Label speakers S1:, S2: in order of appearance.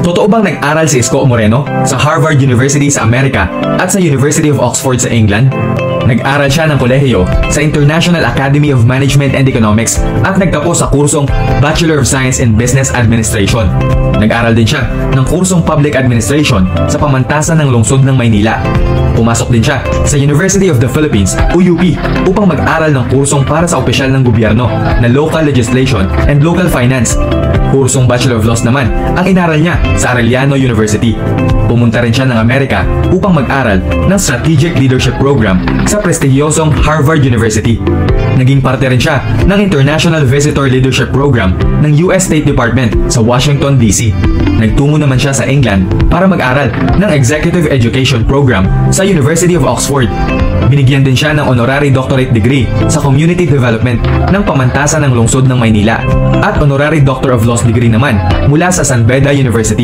S1: Totoo bang nag-aral si Isko Moreno sa Harvard University sa Amerika at sa University of Oxford sa England? Nag-aral siya ng kolehiyo sa International Academy of Management and Economics at nagtapos sa kursong Bachelor of Science in Business Administration. Nag-aral din siya ng kursong Public Administration sa pamantasan ng lungsod ng Maynila. Pumasok din siya sa University of the Philippines, UP, upang mag-aral ng kursong para sa opisyal ng gobyerno na Local Legislation and Local Finance. Kursong Bachelor of Laws naman ang inaral niya sa Arellano University. Pumunta rin siya ng Amerika upang mag-aral ng Strategic Leadership Program sa prestihiyosong Harvard University. Naging parte rin siya ng International Visitor Leadership Program ng US State Department sa Washington, D.C. Nagtungo naman siya sa England para mag-aral ng Executive Education Program sa University of Oxford. Binigyan din siya ng Honorary Doctorate Degree sa Community Development ng pamantasan ng lungsod ng Maynila at Honorary Doctor of Laws Degree naman mula sa San Beda University.